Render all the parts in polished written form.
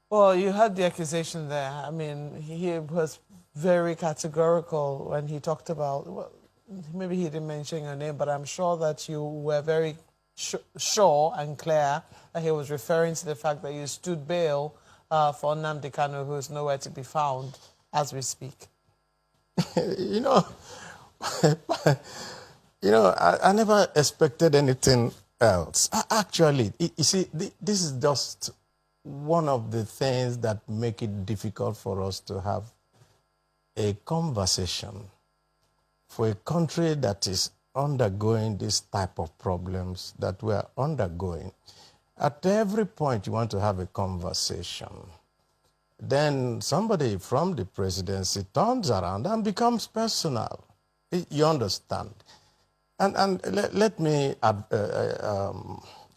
Well, you had the accusation there. I mean, he was very categorical when he talked about, well, maybe he didn't mention your name, but I'm sure that you were very sure and clear that he was referring to the fact that you stood bail for Nnamdi Kanu, who is nowhere to be found as we speak. you know, I never expected anything else. Actually, you see, this is just one of the things that make it difficult for us to have a conversation. For a country that is undergoing this type of problems that we are undergoing, at every point you want to have a conversation. Then somebody from the presidency turns around and becomes personal. You understand? And let me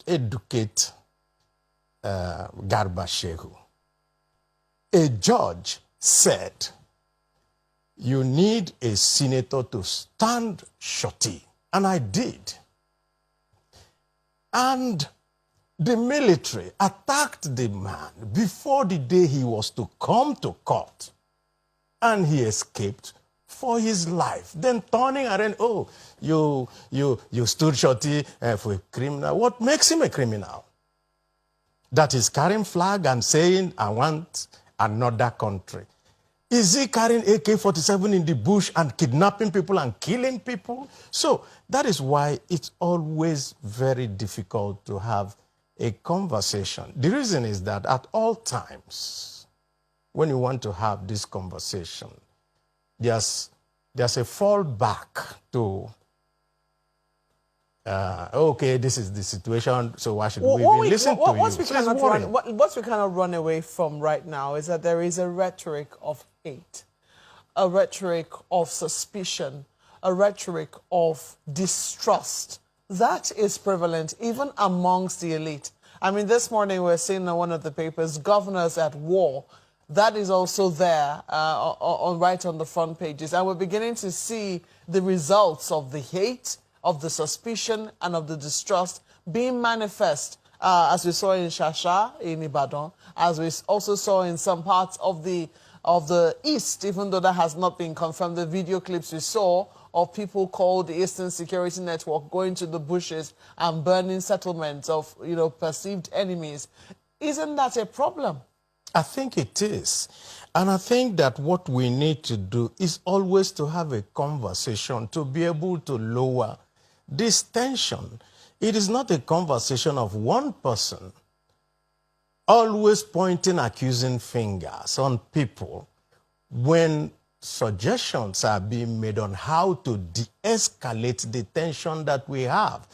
educate Garba Shehu. A judge said, you need a senator to stand shorty. And I did. And the military attacked the man before the day he was to come to court. And he escaped for his life. Then turning around, oh, you stood shorty for a criminal. What makes him a criminal? That is carrying flag and saying, I want another country. Is he carrying AK-47 in the bush and kidnapping people and killing people? So that is why it's always very difficult to have a conversation. The reason is that at all times, when you want to have this conversation, there's a fallback to, okay, this is the situation, so why should we listen to you? What we cannot run away from right now is that there is a rhetoric of hate, a rhetoric of suspicion, a rhetoric of distrust. That is prevalent even amongst the elite. I mean, this morning we're seeing in one of the papers, governors at war. That is also there right on the front pages. And we're beginning to see the results of the hate, of the suspicion, and of the distrust being manifest, as we saw in Shasha, in Ibadan, as we also saw in some parts of the East, even though that has not been confirmed. The video clips we saw of people called the Eastern Security Network going to the bushes and burning settlements of, perceived enemies. Isn't that a problem? I think it is. And I think that what we need to do is always to have a conversation to be able to lower this tension. It is not a conversation of one person always pointing accusing fingers on people when suggestions are being made on how to de-escalate the tension that we have.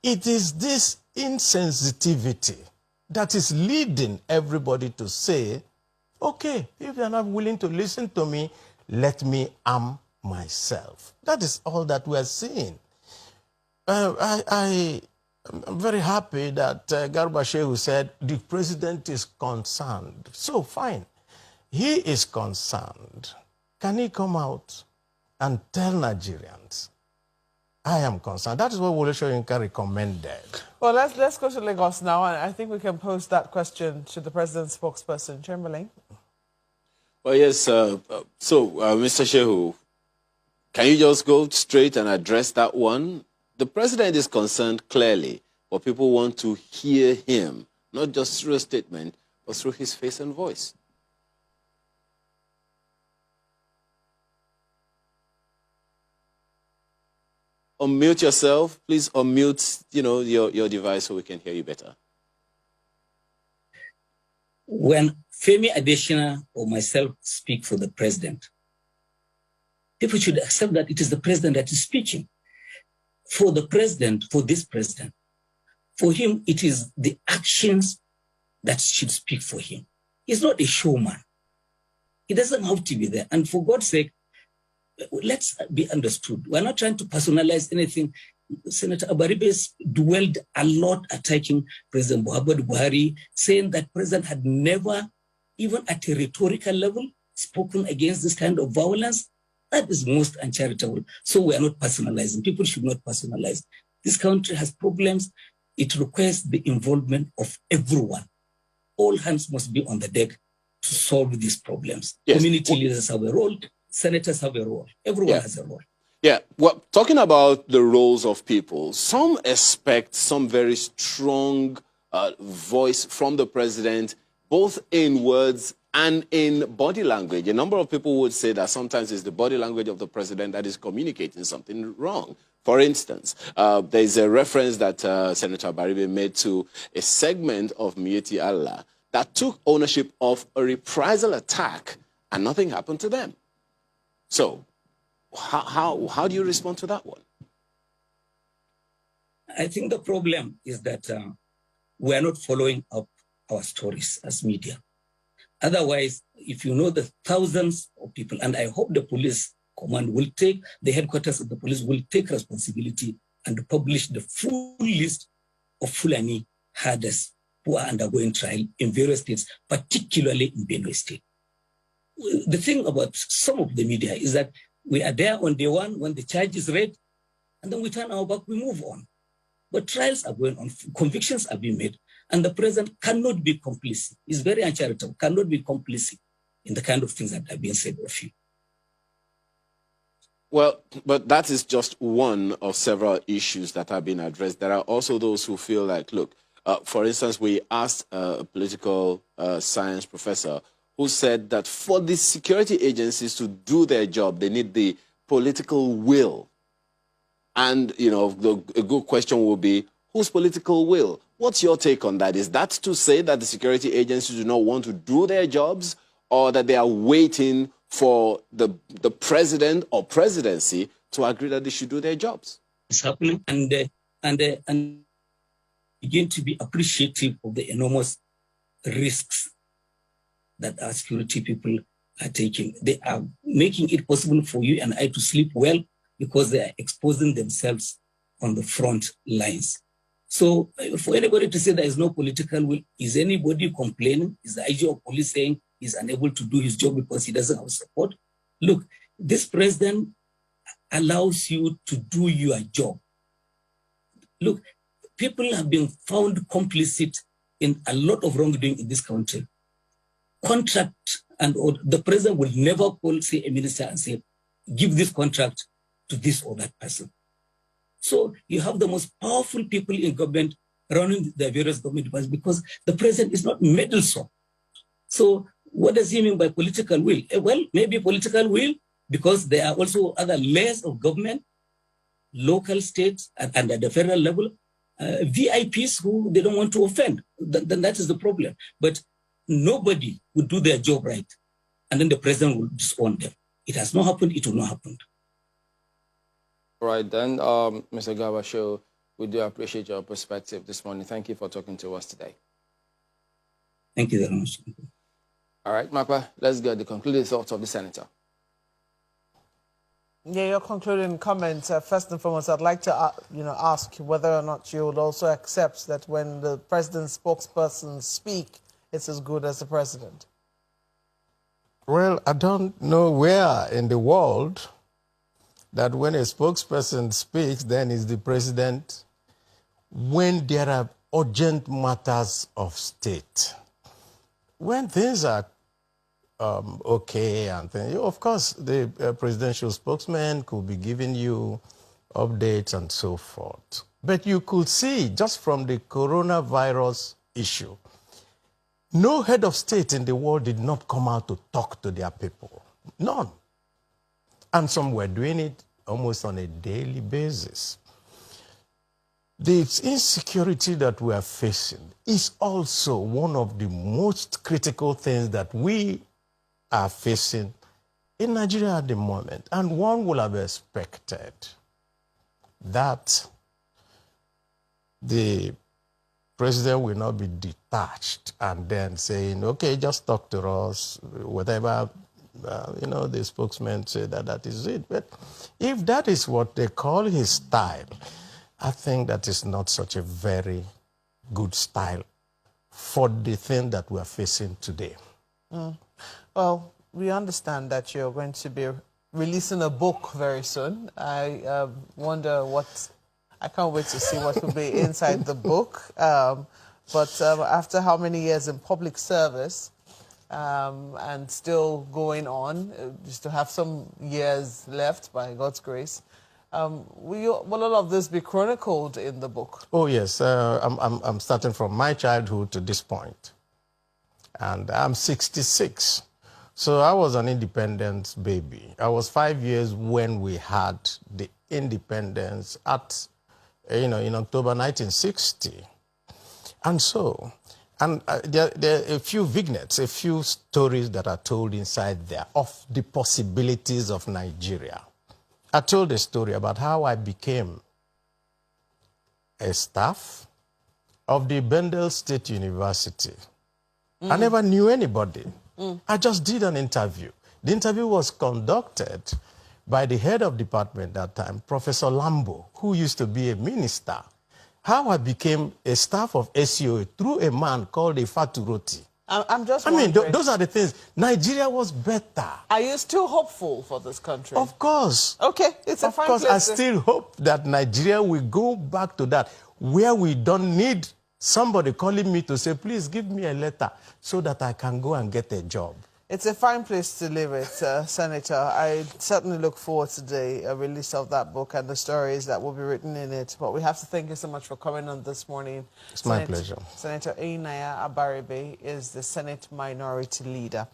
It is this insensitivity that is leading everybody to say, okay, if you're not willing to listen to me, let me arm myself. That is all that we're seeing. I'm very happy that Garba Shehu said the president is concerned. So fine, he is concerned. Can he come out and tell Nigerians, I am concerned? That is what Wole Soyinka recommended. Well, let's go to Lagos now, and I think we can pose that question to the president's spokesperson, Chamberlain. Well, yes. Mr. Shehu, can you just go straight and address that one? The president is concerned clearly, but people want to hear him, not just through a statement, but through his face and voice. Unmute yourself. Please unmute, your device so we can hear you better. When Femi Adesina or myself speak for the president, people should accept that it is the president that is speaking. For the president, for this president, for him, it is the actions that should speak for him. He's not a showman. He doesn't have to be there. And for God's sake, let's be understood. We're not trying to personalize anything. Senator Abaribe dwelled a lot attacking President Muhammadu Buhari, saying that president had never, even at a rhetorical level, spoken against this kind of violence. That is most uncharitable. So we are not personalizing. People should not personalize. This country has problems. It requires the involvement of everyone. all hands must be on the deck to solve these problems. Yes. Community leaders have a role, senators have a role, everyone has a role. Yeah, well, talking about the roles of people, some expect some very strong voice from the president, both in words and in body language. A number of people would say that sometimes it's the body language of the president that is communicating something wrong. For instance, there's a reference that Senator Abaribe made to a segment of Mieti Allah that took ownership of a reprisal attack and nothing happened to them. So, how do you respond to that one? I think the problem is that we are not following up our stories as media. Otherwise, if you know the thousands of people, and I hope the police command will take, the headquarters of the police will take responsibility and publish the full list of Fulani herders who are undergoing trial in various states, particularly in Benue State. The thing about some of the media is that we are there on day one when the charge is read, and then we turn our back, we move on. But trials are going on, convictions are being made, and the president cannot be complicit. He's very uncharitable, cannot be complicit in the kind of things that are being said of you. Well, but that is just one of several issues that have been addressed. There are also those who feel like, look, for instance, we asked a political science professor who said that for the security agencies to do their job, they need the political will. And, you know, a good question will be, whose political will? What's your take on that? Is that to say that the security agencies do not want to do their jobs, or that they are waiting for the president or presidency to agree that they should do their jobs? It's happening, and begin to be appreciative of the enormous risks that our security people are taking. They are making it possible for you and I to sleep well because they are exposing themselves on the front lines. So for anybody to say there is no political will, is anybody complaining? Is the IG of police saying he's unable to do his job because he doesn't have support? Look, this president allows you to do your job. Look, people have been found complicit in a lot of wrongdoing in this country. Contract, and the president will never call, say, a minister and say, give this contract to this or that person. So you have the most powerful people in government running the various government departments because the president is not meddlesome. So what does he mean by political will? Well, maybe political will because there are also other layers of government, local, states, and at the federal level, VIPs who they don't want to offend. Then that is the problem. But nobody would do their job right, and then the president will disown them. It has not happened, it will not happen. All right, then, Mr. Garba, Shehu, we do appreciate your perspective this morning. Thank you for talking to us today. Thank you very much. All right, Mapa, let's get the concluding thoughts of the senator. Yeah, your concluding comments. First and foremost, I'd like to ask whether or not you would also accept that when the president's spokespersons speak, it's as good as the president. Well, I don't know where in the world that when a spokesperson speaks, then is the president when there are urgent matters of state. When things are okay, and things, of course, the presidential spokesman could be giving you updates and so forth. But you could see just from the coronavirus issue, no head of state in the world did not come out to talk to their people. None. And some were doing it almost on a daily basis. The insecurity that we are facing is also one of the most critical things that we are facing in Nigeria at the moment. And one would have expected that the president will not be detached and then saying, okay, just talk to us, whatever, the spokesman said that is it. But if that is what they call his style, I think that is not such a very good style for the thing that we are facing today. Well, we understand that you're going to be releasing a book very soon. I wonder I can't wait to see what will be inside the book. But after how many years in public service and still going on, just to have some years left by God's grace, will all of this be chronicled in the book? Oh, yes. I'm starting from my childhood to this point. And I'm 66. So I was an independent baby. I was 5 years when we had the independence at, in October 1960. And so, there are a few vignettes, a few stories that are told inside there of the possibilities of Nigeria. I told a story about how I became a staff of the Bendel State University. I never knew anybody. I just did an interview. The interview was conducted by the head of department at that time, Professor Lambo, who used to be a minister. How I became a staff of SEO through a man called Ifaturoti. I'm just I mean, wondering, those are the things. Nigeria was better. are you still hopeful for this country? Of course. Okay, it's a fine Of course, place I still hope that Nigeria will go back to that, where we don't need somebody calling me to say, please give me a letter so that I can go and get a job. It's a fine place to live it, Senator. I certainly look forward to the release of that book and the stories that will be written in it. But we have to thank you so much for coming on this morning. It's my pleasure. Senator Einaya Abaribe is the Senate Minority Leader.